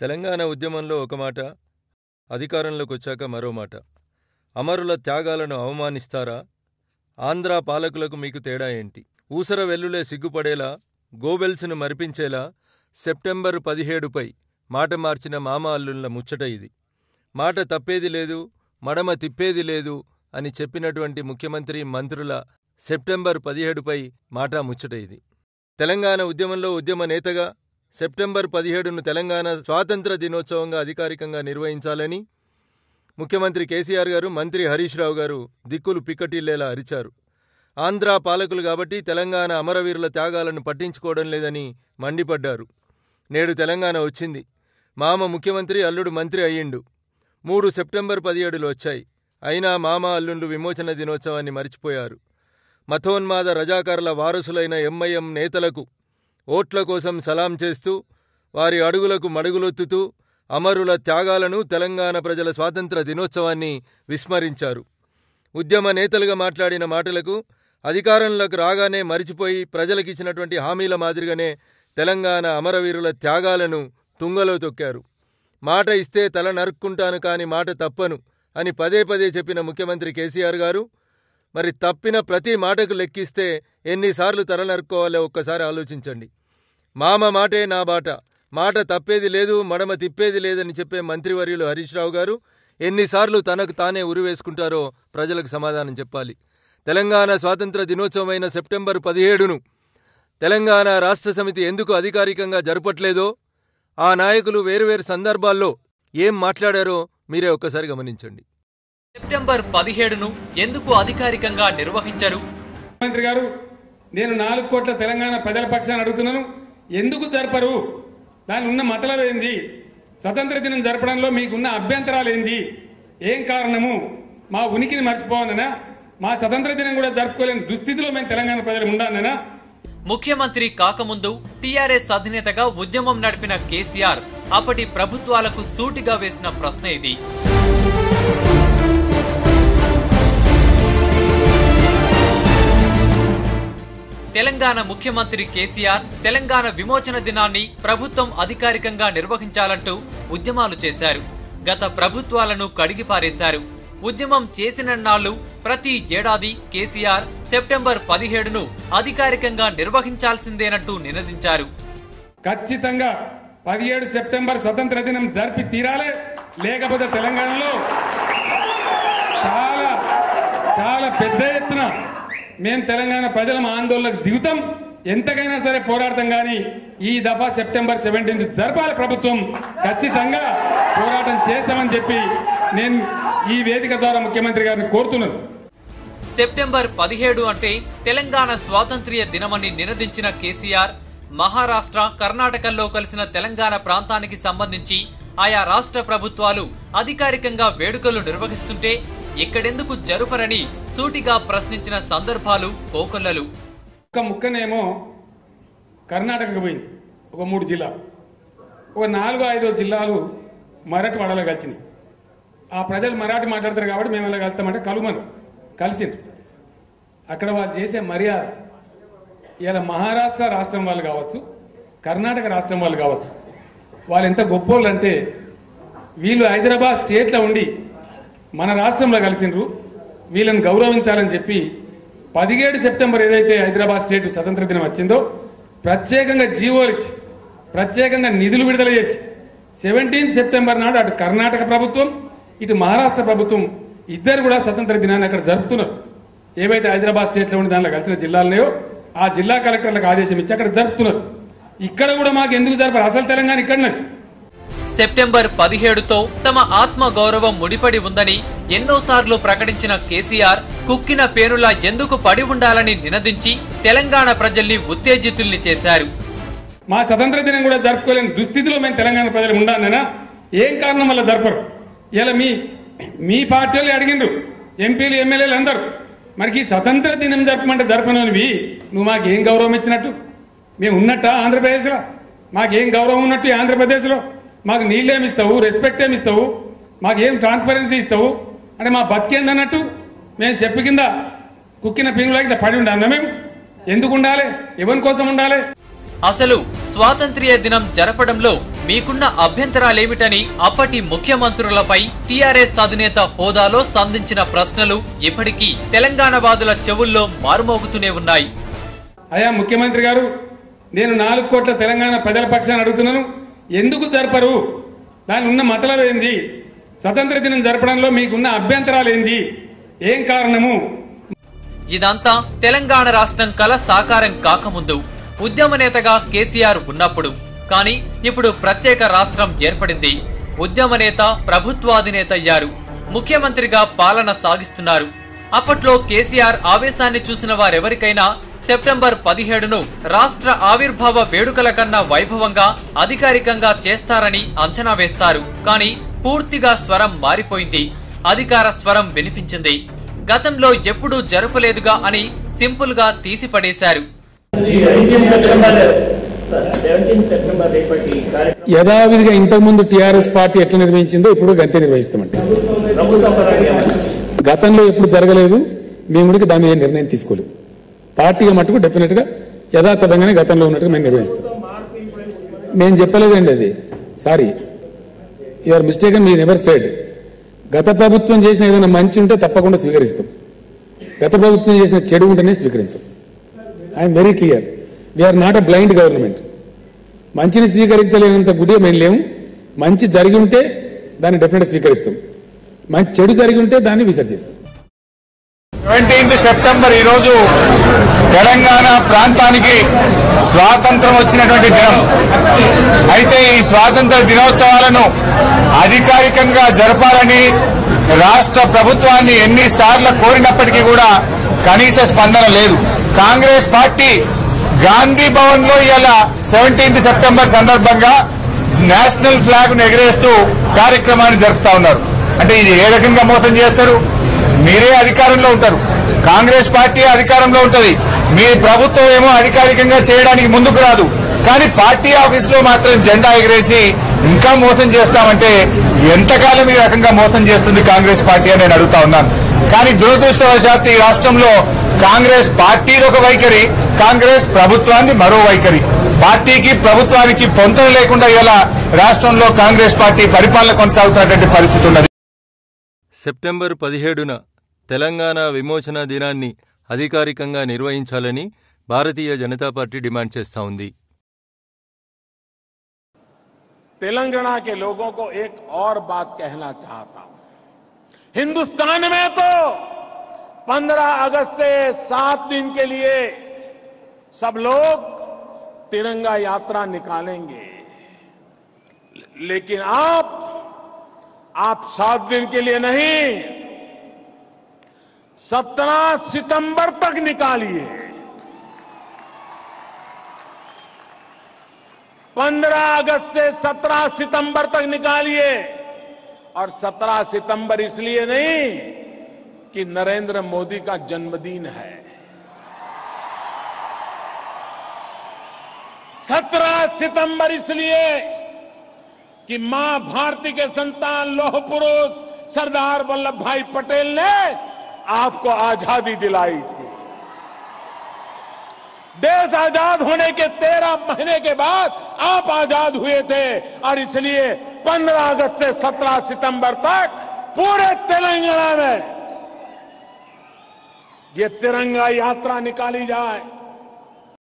తెలంగాణ ఉద్యమంలో ఒక మాట, అధికారంలోకి వచ్చాక మరో మాట. అమరుల త్యాగాలను అవమానిస్తారా? ఆంధ్ర పాలకులకు మీకు తేడా ఏంటి? ఊసర వెల్లులే సిగ్గుపడేలా, గోబెల్స్ను మరిపించేలా సెప్టెంబర్ 17పై మాట మార్చిన మామ అల్లుళ్ల ముచ్చట ఇది. మాట తప్పేది లేదు, మడమ తిప్పేది లేదు అని చెప్పినటువంటి ముఖ్యమంత్రి మంత్రుల సెప్టెంబర్ 17పై మాట ముచ్చట ఇది. తెలంగాణ ఉద్యమంలో ఉద్యమ నేతగా సెప్టెంబర్ 17ను తెలంగాణ స్వాతంత్ర దినోత్సవంగా అధికారికంగా నిర్వహించాలని ముఖ్యమంత్రి కేసీఆర్ గారు, మంత్రి హరీష్ రావు గారు దిక్కులు పిక్కటిల్లేలా అరిచారు. ఆంధ్ర పాలకులు కాబట్టి తెలంగాణ అమరవీరుల త్యాగాలను పట్టించుకోవడం లేదని మండిపడ్డారు. నేడు తెలంగాణ వచ్చింది. మామ ముఖ్యమంత్రి, అల్లుడు మంత్రి అయ్యిండు. 3 సెప్టెంబర్ 17లు వచ్చాయి. అయినా మామ అల్లుళ్ళు విమోచన దినోత్సవాన్ని మరిచిపోయారు. మతోన్మాద రజాకారుల వారసులైన ఎంఐఎం నేతలకు ఓట్ల కోసం సలాం చేస్తూ, వారి అడుగులకు మడుగులొత్తుతూ అమరుల త్యాగాలను, తెలంగాణ ప్రజల స్వాతంత్ర దినోత్సవాన్ని విస్మరించారు. ఉద్యమ నేతలుగా మాట్లాడిన మాటలకు అధికారంలోకి రాగానే మరిచిపోయి ప్రజలకిచ్చినటువంటి హామీల మాదిరిగానే తెలంగాణ అమరవీరుల త్యాగాలను తుంగలో తొక్కారు. మాట ఇస్తే తల నరుక్కుంటాను కాని మాట తప్పను అని పదే పదే చెప్పిన ముఖ్యమంత్రి కేసీఆర్ గారు, మరి తప్పిన ప్రతి మాటకు లెక్కిస్తే ఎన్నిసార్లు తల నరుక్కోవాలో ఒక్కసారి ఆలోచించండి. మామ మాటే నా బాట, మాట తప్పేది లేదు, మడమ తిప్పేది లేదని చెప్పే మంత్రివర్యులు హరీష్ రావు గారు ఎన్నిసార్లు తనకు తానే ఉరివేసుకుంటారో ప్రజలకు సమాధానం చెప్పాలి. తెలంగాణ స్వాతంత్ర దినోత్సవమైన సెప్టెంబర్ 17ను తెలంగాణ రాష్ట్ర సమితి ఎందుకు అధికారికంగా జరపట్లేదో, ఆ నాయకులు వేరువేరు సందర్భాల్లో ఏం మాట్లాడారో మీరే ఒక్కసారి గమనించండి. సెప్టెంబర్ 17ను ఎందుకు అధికారికంగా నిర్వహించరు? ముఖ్యమంత్రి గారు, నేను 4 కోట్ల తెలంగాణ ప్రజల పక్షాన్ని అడుగుతున్నాను, ఎందుకు జరపరు? దాని ఉన్న మతలబ్ ఏంది? స్వతంత్ర దినం జరపడంలో మీకున్న అభ్యంతరాలు ఏంది? ఏం కారణము? మా ఉనికిని మర్చిపోవాలనా? మా స్వతంత్ర దినం కూడా జరుపుకోలేని దుస్థితిలో మేము తెలంగాణ ప్రజలు ఉండాలనా? ముఖ్యమంత్రి కాకముందు టీఆర్ఎస్ అధినేతగా ఉద్యమం నడిపిన కేసీఆర్ అప్పటి ప్రభుత్వాలకు సూటిగా వేసిన ప్రశ్న ఇది. తెలంగాణ ముఖ్యమంత్రి కేసీఆర్ తెలంగాణ విమోచన దినాన్ని ప్రభుత్వం అధికారికంగా నిర్వహించాలంటూ ఉద్యమాలు చేశారు. గత ప్రభుత్వాలను కడిగిపారేశారు. ఉద్యమం చేసినన్నాళ్లు ప్రతి ఏడాది కేసీఆర్ సెప్టెంబర్ 17ను అధికారికంగా నిర్వహించాల్సిందేనంటూ నినదించారు. ఖచ్చితంగా 17 సెప్టెంబర్ స్వతంత్ర దినం జరిపి తీరాలే, లేకపోతే తెలంగాణలో చాలా చాలా పెద్ద ఎత్తున మేము తెలంగాణ ప్రజల ఆందోళనకు దిగుతాం. ఎంతకైనా సరే పోరాడతాం. కానీ ఈ దఫా సెప్టెంబర్ 17 జరపాలి ప్రభుత్వం. ఖచ్చితంగా పోరాటం చేస్తామని చెప్పి నేను ఈ వేదిక ద్వారా ముఖ్యమంత్రి గారిని కోరుతున్నాను. సెప్టెంబర్ 17 అంటే తెలంగాణ స్వాతంత్ర్య దినమని నినదించిన కేసీఆర్ మహారాష్ట్ర, కర్ణాటకల్లో కలిసిన తెలంగాణ ప్రాంతానికి సంబంధించి ఆయా రాష్ట్ర ప్రభుత్వాలు అధికారికంగా వేడుకలు నిర్వహిస్తుంటే ఇక్కడెందుకు జరుపరని సూటిగా ప్రశ్నించిన సందర్భాలు కోకొల్లలు. ఒక ముక్కనేమో కర్ణాటకకు పోయింది, ఒక 3 జిల్లాలు, ఒక 4-5 జిల్లాలు మరాఠీ వాడలో కలిసినాయి. ఆ ప్రజలు మరాఠీ మాట్లాడతారు కాబట్టి మేము ఎలా కలుస్తామంటే కలుమను కలిసింది. అక్కడ వాళ్ళు చేసే మర్యాద, ఇలా మహారాష్ట్ర రాష్ట్రం వాళ్ళు కావచ్చు, కర్ణాటక రాష్ట్రం వాళ్ళు కావచ్చు, వాళ్ళు ఎంత గొప్పోళ్ళు అంటే వీళ్ళు హైదరాబాద్ స్టేట్లో ఉండి మన రాష్ట్రంలో కలిసిండ్రు, వీళ్ళని గౌరవించాలని చెప్పి 17 సెప్టెంబర్ ఏదైతే హైదరాబాద్ స్టేట్ స్వతంత్ర దినం వచ్చిందో ప్రత్యేకంగా జీవోలు ఇచ్చి ప్రత్యేకంగా నిధులు విడుదల చేసి 17 సెప్టెంబర్ నాడు అటు కర్ణాటక ప్రభుత్వం, ఇటు మహారాష్ట్ర ప్రభుత్వం ఇద్దరు కూడా స్వతంత్ర దినాన్ని అక్కడ జరుపుతున్నారు. ఏవైతే హైదరాబాద్ స్టేట్లో ఉండి దానిలో కలిసిన జిల్లాలనేయో ఆ జిల్లా కలెక్టర్లకు ఆదేశం ఇచ్చి అక్కడ జరుపుతున్నారు. ఇక్కడ కూడా మాకు ఎందుకు జరపరు? అసలు తెలంగాణ ఇక్కడనే. సెప్టెంబర్ 17తో తమ ఆత్మ గౌరవం ముడిపడి ఉందని ఎన్నోసార్లు ప్రకటించిన కేసీఆర్ కుక్కిన పేరులా ఎందుకు పడి ఉండాలని నినదించి తెలంగాణ ప్రజల్ని ఉత్తేజితుల్ని చేశారు. మా స్వతంత్ర దినం కూడా జరుపుకోలేని దుస్థితిలో మేము తెలంగాణ ప్రజలు ఉండాలనా? ఏం కారణం వల్ల జరపరు? ఇలా మీ పార్టీ వాళ్ళు అడిగిండ్రు, ఎంపీలు ఎమ్మెల్యేలు అందరూ, మనకి స్వతంత్ర దినం జరపమంటే జరపనవి నువ్వు మాకేం గౌరవం ఇచ్చినట్టు? మేము ఉన్నట్ట ఆంధ్రప్రదేశ్లో? మాకేం గౌరవం ఉన్నట్టు ఆంధ్రప్రదేశ్లో? మాకు నీళ్ళేమిస్తావు, రెస్పెక్ట్ ఏమిస్తావు, మాకేం ట్రాన్స్పరెన్సీ ఇస్తావు అంటే మా బతికేందన్నట్టు మేము చెప్పు కింద కుక్కిన పీనులాగా పడి ఉండాలి. మేము ఎందుకు ఉండాలి? ఎవరి కోసం ఉండాలి? అసలు స్వాతంత్ర్య దినం జరపడంలో మీకున్న అభ్యంతరాలేమిటని అప్పటి ముఖ్యమంత్రులపై టీఆర్ఎస్ అధినేత హోదాలో సంధించిన ప్రశ్నలు ఇప్పటికీ తెలంగాణ వాదుల చెవుల్లో మారుమోగుతూనే ఉన్నాయి. అయ్యా ముఖ్యమంత్రి గారు, నేను 4 కోట్ల తెలంగాణ ప్రజల పక్షాన్ని అడుగుతున్నాను, ఎందుకు జరపరు? దాని ఉన్న మతలబ్ ఏంది? స్వతంత్ర దినం జరపడంలో మీకున్న అభ్యంతరాలేంది? ఏం కారణము? ఇదంతా తెలంగాణ రాష్ట్రం కల సాకారం కాకముందు ఉద్యమ నేతగా కేసీఆర్ ఉన్నప్పుడు. కానీ ఇప్పుడు ప్రత్యేక రాష్ట్రం ఏర్పడింది. ఉద్యమ నేత ప్రభుత్వాధినేత అయ్యారు. ముఖ్యమంత్రిగా పాలన సాగిస్తున్నారు. అప్పట్లో కేసీఆర్ ఆవేశాన్ని చూసిన వారెవరికైనా సెప్టెంబర్ 17ను రాష్ట్ర ఆవిర్భావ వేడుకల కన్నా వైభవంగా అధికారికంగా చేస్తారని అంచనా వేస్తారు. కానీ పూర్తిగా స్వరం మారిపోయింది. అధికార స్వరం వినిపించింది. గతంలో ఎప్పుడూ జరపలేదుగా అని సింపుల్ గా తీసిపడేశారు. యథావిధిగా ఇంతకుముందు టీఆర్ఎస్ పార్టీ ఎట్లా నిర్వహించిందో ఇప్పుడు గంతే నిర్వహిస్తామంటే, గతంలో ఎప్పుడు జరగలేదు. మేము కూడా దాని మీద నిర్ణయం తీసుకోలేదు. పార్టీగా మటుకు డెఫినెట్ గా యథాతథంగానే గతంలో ఉన్నట్టుగా మేము నిర్వహిస్తాం. మేము చెప్పలేదండి అది. Sorry, your mistaken. We never said. గత ప్రభుత్వం చేసిన ఏదైనా మంచి ఉంటే తప్పకుండా స్వీకరిస్తాం. గత ప్రభుత్వం చేసిన చెడు ఉంటేనే స్వీకరించాం. I'm very clear. We're not a blind government. మంచిని స్వీకరించలేనంత గుడి మేము లేము. మంచి జరిగి ఉంటే దాన్ని డెఫినెట్ స్వీకరిస్తాం. మంచి చెడు జరిగి ఉంటే దాన్ని విసర్జిస్తాం. 17 సెప్టెంబర్ ఈ రోజు తెలంగాణ ప్రాంతానికి స్వాతంత్రం వచ్చినటువంటి దినం. అయితే ఈ స్వాతంత్ర దినోత్సవాలను అధికారికంగా జరపాలని రాష్ట్ర ప్రభుత్వాన్ని ఎన్నిసార్లు కోరినప్పటికీ కూడా కనీస స్పందన లేదు. కాంగ్రెస్ పార్టీ గాంధీ భవన్ లో ఇలా 17 సెప్టెంబర్ సందర్భంగా నేషనల్ ఫ్లాగ్ ను ఎగరేస్తూ కార్యక్రమాన్ని జరుపుతా ఉన్నారు. అంటే ఇది ఏ రకంగా మోసం చేస్తారు? మీరే అధికారంలో ఉంటారు, కాంగ్రెస్ పార్టీ అధికారంలో ఉంటది. మీ ప్రభుత్వం ఏమో అధికారికంగా చేయడానికి ముందుకు రాదు, కానీ పార్టీ ఆఫీస్ లో మాత్రం జెండా ఎగరేసి ఇంకా మోసం చేస్తామంటే ఎంతకాలం ఈ రకంగా మోసం చేస్తుంది కాంగ్రెస్ పార్టీ అని నేను అడుగుతా ఉన్నాను. కానీ దురదృష్టవశాత్తు ఈ రాష్ట్రంలో కాంగ్రెస్ పార్టీ ఒక వైఖరి, కాంగ్రెస్ ప్రభుత్వాన్ని మరో వైఖరి. పార్టీకి ప్రభుత్వానికి పొంతన లేకుండా ఇలా రాష్ట్రంలో కాంగ్రెస్ పార్టీ పరిపాలన కొనసాగుతున్నటువంటి పరిస్థితి ఉన్నది. సెప్టెంబర్ 17న తెలంగాణ విమోచన దినాన్ని అధికారికంగా నిర్వహించాలని భారతీయ జనతా పార్టీ డిమాండ్ చేస్తా ఉంది. तेलंगाना के लोगों को एक और बात कहना चाहता हूं. हिंदुस्तान में तो 15 अगस्त से 7 दिन के लिए सब लोग तिरंगा यात्रा निकालेंगे, लेकिन आप 7 दिन के लिए नहीं, 17 सितंबर तक निकालिए. 15 अगस्त से 17 सितंबर तक निकालिए. और 17 सितंबर इसलिए नहीं कि नरेंद्र मोदी का जन्मदिन है. 17 सितंबर इसलिए कि मां भारती के संतान लौह पुरुष सरदार वल्लभ भाई पटेल ने आपको आजादी दिलाई थी. देश आजाद होने के 13 महीने के बाद आप आजाद हुए थे. और इसलिए 15 अगस्त से 17 सितंबर तक पूरे तेलंगाना में ये तिरंगा यात्रा निकाली जाए.